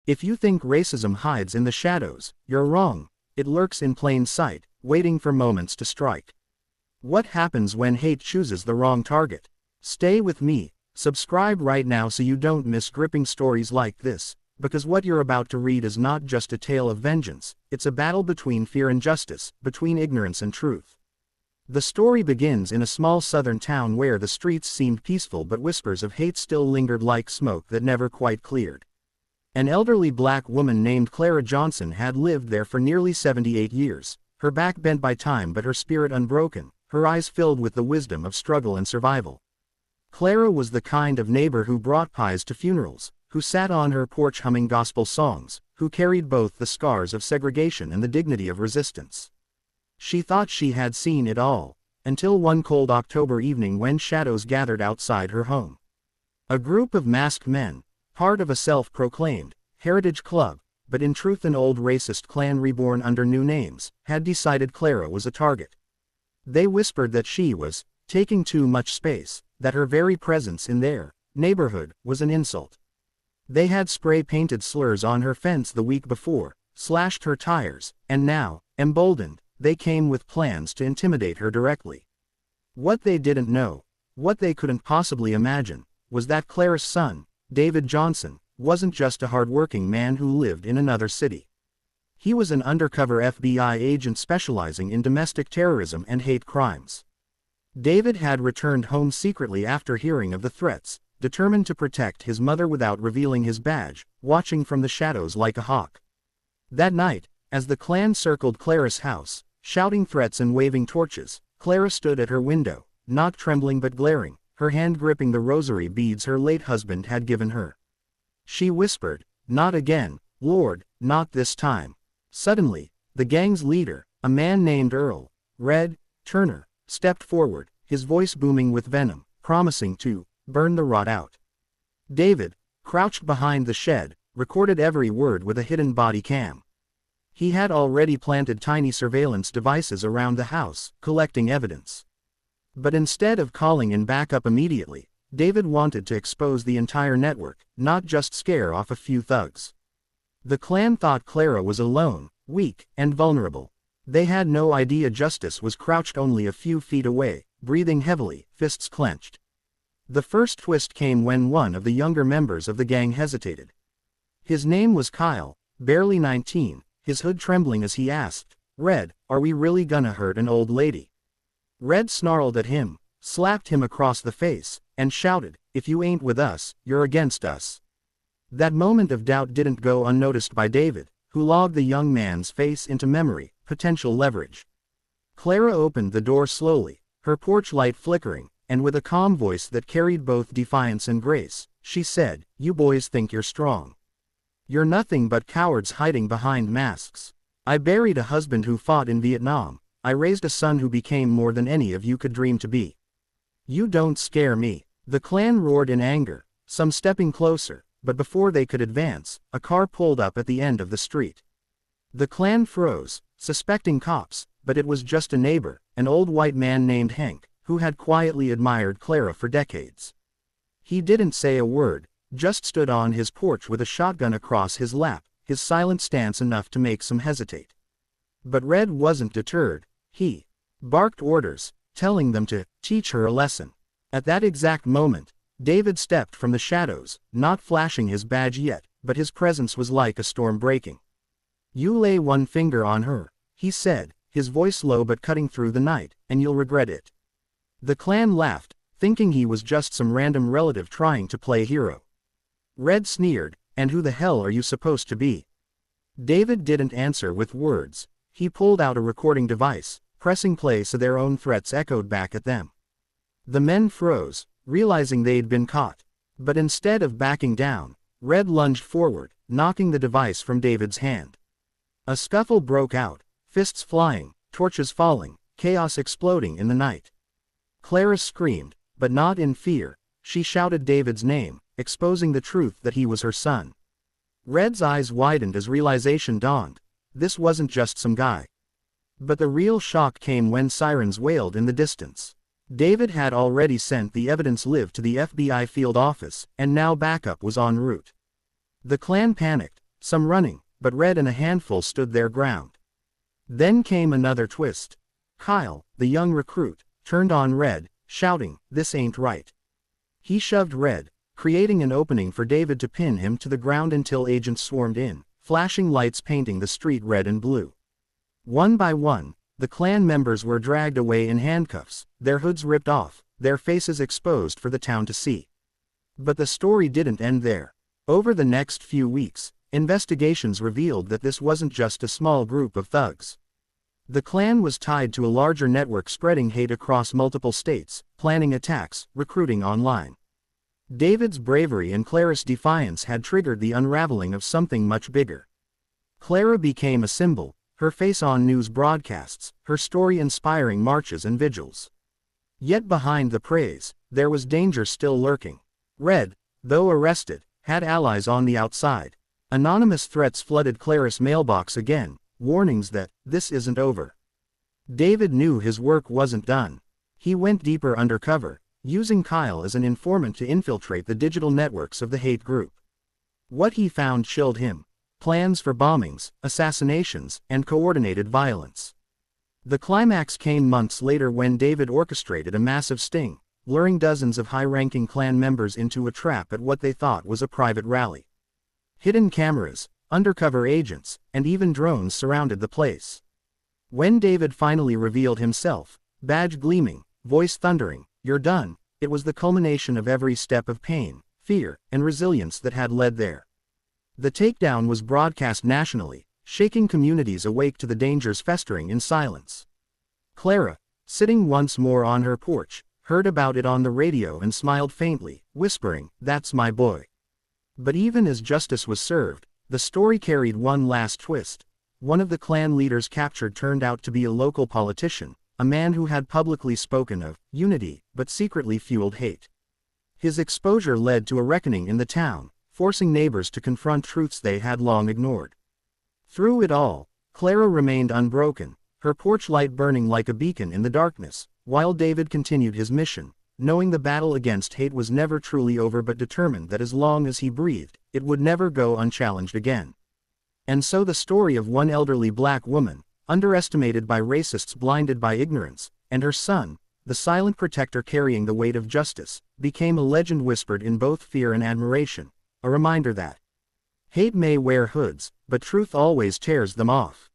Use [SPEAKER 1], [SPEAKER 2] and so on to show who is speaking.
[SPEAKER 1] If you think racism hides in the shadows, you're wrong. It lurks in plain sight, waiting for moments to strike. What happens when hate chooses the wrong target? Stay with me. Subscribe right now so you don't miss gripping stories like this, because what you're about to read is not just a tale of vengeance, it's a battle between fear and justice, between ignorance and truth. The story begins in a small southern town where the streets seemed peaceful but whispers of hate still lingered like smoke that never quite cleared. An elderly black woman named Clara Johnson had lived there for nearly 78 years, her back bent by time but her spirit unbroken, her eyes filled with the wisdom of struggle and survival. Clara was the kind of neighbor who brought pies to funerals, who sat on her porch humming gospel songs, who carried both the scars of segregation and the dignity of resistance. She thought she had seen it all, until one cold October evening when shadows gathered outside her home. A group of masked men, part of a self-proclaimed heritage club, but in truth an old racist clan reborn under new names, had decided Clara was a target. They whispered that she was taking too much space, that her very presence in their neighborhood was an insult. They had spray-painted slurs on her fence the week before, slashed her tires, and now, emboldened, they came with plans to intimidate her directly. What they didn't know, what they couldn't possibly imagine, was that Clara's son, David Johnson, wasn't just a hard-working man who lived in another city. He was an undercover FBI agent specializing in domestic terrorism and hate crimes. David had returned home secretly after hearing of the threats, determined to protect his mother without revealing his badge, watching from the shadows like a hawk. That night, as the clan circled Clara's house, shouting threats and waving torches, Clara stood at her window, not trembling but glaring, her hand gripping the rosary beads her late husband had given her. She whispered, "Not again, Lord, not this time." Suddenly, the gang's leader, a man named Earl Red Turner, stepped forward, his voice booming with venom, promising to burn the rot out. David, crouched behind the shed, recorded every word with a hidden body cam. He had already planted tiny surveillance devices around the house, collecting evidence. But instead of calling in backup immediately, David wanted to expose the entire network, not just scare off a few thugs. The clan thought Clara was alone, weak, and vulnerable. They had no idea justice was crouched only a few feet away, breathing heavily, fists clenched. The first twist came when one of the younger members of the gang hesitated. His name was Kyle, barely 19, his hood trembling as he asked, "Red, are we really gonna hurt an old lady?" Red snarled at him, slapped him across the face, and shouted, "If you ain't with us, you're against us." That moment of doubt didn't go unnoticed by David, who logged the young man's face into memory, potential leverage. Clara opened the door slowly, her porch light flickering, and with a calm voice that carried both defiance and grace, she said, "You boys think you're strong. You're nothing but cowards hiding behind masks. I buried a husband who fought in Vietnam. I raised a son who became more than any of you could dream to be. You don't scare me." The clan roared in anger, some stepping closer, but before they could advance, a car pulled up at the end of the street. The clan froze, suspecting cops, but it was just a neighbor, an old white man named Hank, who had quietly admired Clara for decades. He didn't say a word, just stood on his porch with a shotgun across his lap, his silent stance enough to make some hesitate. But Red wasn't deterred. He barked orders, telling them to teach her a lesson. At that exact moment, David stepped from the shadows, not flashing his badge yet, but his presence was like a storm breaking. "You lay one finger on her," he said, his voice low but cutting through the night, "and you'll regret it." The clan laughed, thinking he was just some random relative trying to play hero. Red sneered, "And who the hell are you supposed to be?" David didn't answer with words. He pulled out a recording device, pressing play so their own threats echoed back at them. The men froze, realizing they'd been caught. But instead of backing down, Red lunged forward, knocking the device from David's hand. A scuffle broke out, fists flying, torches falling, chaos exploding in the night. Clara screamed, but not in fear. She shouted David's name, exposing the truth that he was her son. Red's eyes widened as realization dawned. This wasn't just some guy. But the real shock came when sirens wailed in the distance. David had already sent the evidence live to the FBI field office, and now backup was en route. The clan panicked, some running, but Red and a handful stood their ground. Then came another twist. Kyle, the young recruit, turned on Red, shouting, "This ain't right." He shoved Red, creating an opening for David to pin him to the ground until agents swarmed in, flashing lights painting the street red and blue. One by one, the clan members were dragged away in handcuffs, their hoods ripped off, their faces exposed for the town to see. But the story didn't end there. Over the next few weeks, investigations revealed that this wasn't just a small group of thugs. The clan was tied to a larger network spreading hate across multiple states, planning attacks, recruiting online. David's bravery and Clara's defiance had triggered the unraveling of something much bigger. Clara became a symbol, her face on news broadcasts, her story inspiring marches and vigils. Yet behind the praise, there was danger still lurking. Red, though arrested, had allies on the outside. Anonymous threats flooded Clara's mailbox again, warnings that, this isn't over. David knew his work wasn't done. He went deeper undercover, using Kyle as an informant to infiltrate the digital networks of the hate group. What he found chilled him: plans for bombings, assassinations, and coordinated violence. The climax came months later when David orchestrated a massive sting, luring dozens of high-ranking clan members into a trap at what they thought was a private rally. Hidden cameras, undercover agents, and even drones surrounded the place. When David finally revealed himself, badge gleaming, voice thundering, "You're done," it was the culmination of every step of pain, fear, and resilience that had led there. The takedown was broadcast nationally, shaking communities awake to the dangers festering in silence. Clara, sitting once more on her porch, heard about it on the radio and smiled faintly, whispering, "That's my boy." But even as justice was served, the story carried one last twist. One of the clan leaders captured turned out to be a local politician, a man who had publicly spoken of unity, but secretly fueled hate. His exposure led to a reckoning in the town, forcing neighbors to confront truths they had long ignored. Through it all, Clara remained unbroken, her porch light burning like a beacon in the darkness, while David continued his mission, knowing the battle against hate was never truly over but determined that as long as he breathed, it would never go unchallenged again. And so the story of one elderly black woman, underestimated by racists blinded by ignorance, and her son, the silent protector carrying the weight of justice, became a legend whispered in both fear and admiration, a reminder that hate may wear hoods, but truth always tears them off.